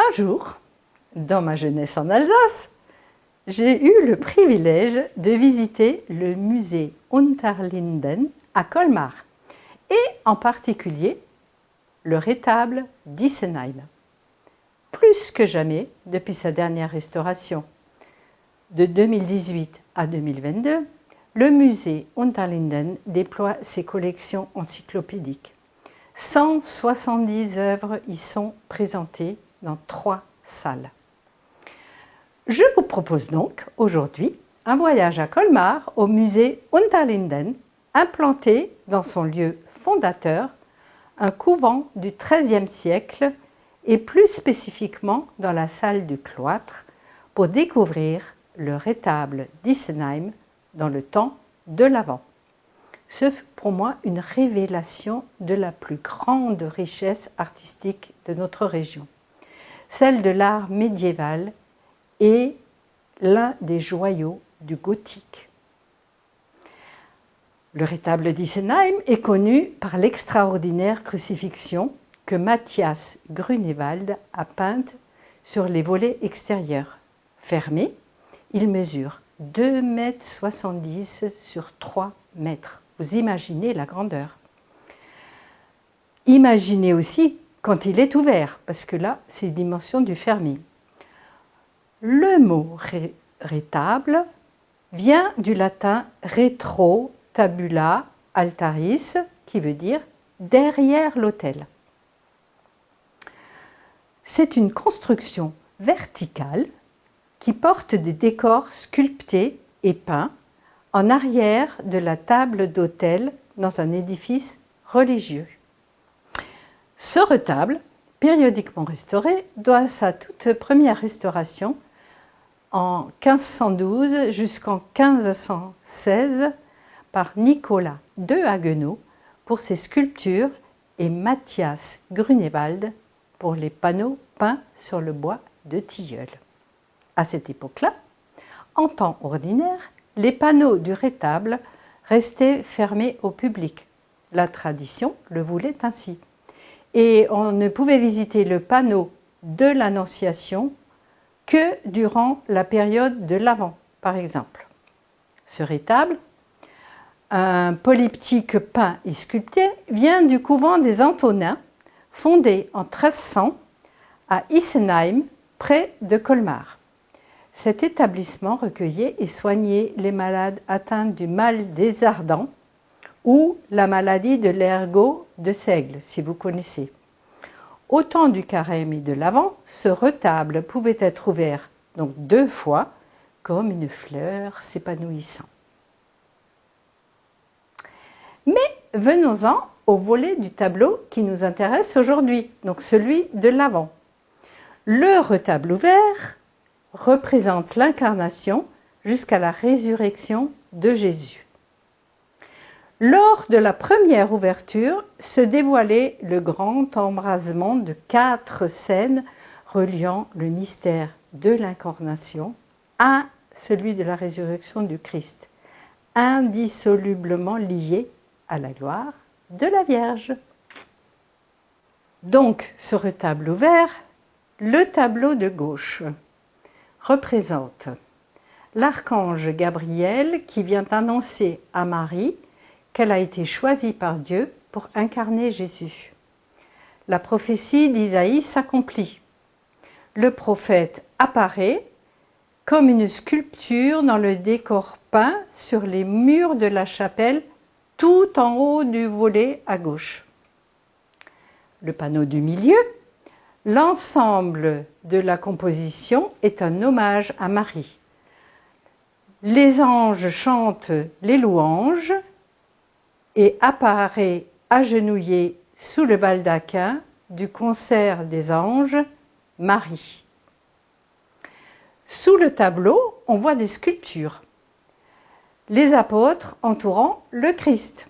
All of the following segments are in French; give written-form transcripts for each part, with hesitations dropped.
Un jour, dans ma jeunesse en Alsace, j'ai eu le privilège de visiter le musée Unterlinden à Colmar et en particulier le rétable d'Isenheim. Plus que jamais, depuis sa dernière restauration, de 2018 à 2022, le musée Unterlinden déploie ses collections encyclopédiques. 170 œuvres y sont présentées dans 3 salles. Je vous propose donc aujourd'hui un voyage à Colmar au musée Unterlinden, implanté dans son lieu fondateur, un couvent du XIIIe siècle et plus spécifiquement dans la salle du cloître pour découvrir le rétable d'Isenheim dans le temps de l'Avent. Ce fut pour moi une révélation de la plus grande richesse artistique de notre région, celle de l'art médiéval et l'un des joyaux du gothique. Le rétable d'Isenheim est connu par l'extraordinaire crucifixion que Matthias Grunewald a peinte sur les volets extérieurs. Fermé, il mesure 2,70 m sur 3 mètres. Vous imaginez la grandeur. Imaginez aussi quand il est ouvert, parce que là, c'est une dimension du fermé. Le mot rétable vient du latin retro tabula altaris, qui veut dire derrière l'autel. C'est une construction verticale qui porte des décors sculptés et peints en arrière de la table d'autel dans un édifice religieux. Ce retable, périodiquement restauré, doit sa toute première restauration en 1512 jusqu'en 1516 par Nicolas de Haguenau pour ses sculptures et Matthias Grunewald pour les panneaux peints sur le bois de tilleul. À cette époque-là, en temps ordinaire, les panneaux du rétable restaient fermés au public. La tradition le voulait ainsi. Et on ne pouvait visiter le panneau de l'Annonciation que durant la période de l'Avent, par exemple. Ce rétable, un polyptyque peint et sculpté, vient du couvent des Antonins, fondé en 1300 à Isenheim, près de Colmar. Cet établissement recueillait et soignait les malades atteints du mal des ardents ou la maladie de l'ergot de Seigle, si vous connaissez. Au temps du carême et de l'Avent, ce retable pouvait être ouvert donc 2 fois, comme une fleur s'épanouissant. Mais venons-en au volet du tableau qui nous intéresse aujourd'hui, donc celui de l'Avent. Le retable ouvert représente l'incarnation jusqu'à la résurrection de Jésus. Lors de la première ouverture se dévoilait le grand embrasement de 4 scènes reliant le mystère de l'incarnation à celui de la résurrection du Christ, indissolublement liés à la gloire de la Vierge. Donc, ce retable ouvert, le tableau de gauche, représente l'archange Gabriel qui vient annoncer à Marie qu'elle a été choisie par Dieu pour incarner Jésus. La prophétie d'Isaïe s'accomplit. Le prophète apparaît comme une sculpture dans le décor peint sur les murs de la chapelle tout en haut du volet à gauche. Le panneau du milieu, l'ensemble de la composition est un hommage à Marie. Les anges chantent les louanges et apparaît agenouillée sous le baldaquin du concert des anges, Marie. Sous le tableau, on voit des sculptures. Les apôtres entourant le Christ.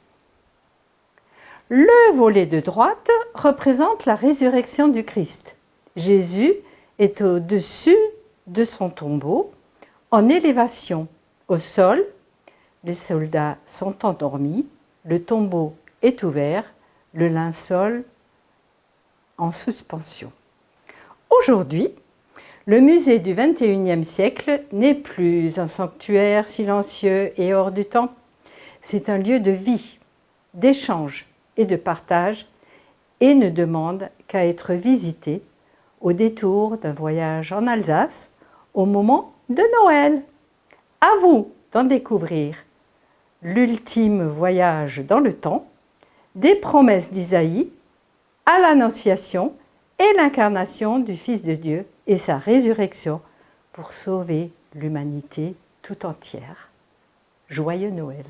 Le volet de droite représente la résurrection du Christ. Jésus est au-dessus de son tombeau, en élévation. Au sol, les soldats sont endormis, le tombeau est ouvert, le linceul en suspension. Aujourd'hui, le musée du XXIe siècle n'est plus un sanctuaire silencieux et hors du temps. C'est un lieu de vie, d'échange et de partage et ne demande qu'à être visité au détour d'un voyage en Alsace au moment de Noël. À vous d'en découvrir l'ultime voyage dans le temps, des promesses d'Isaïe à l'Annonciation et l'incarnation du Fils de Dieu et sa résurrection pour sauver l'humanité tout entière. Joyeux Noël!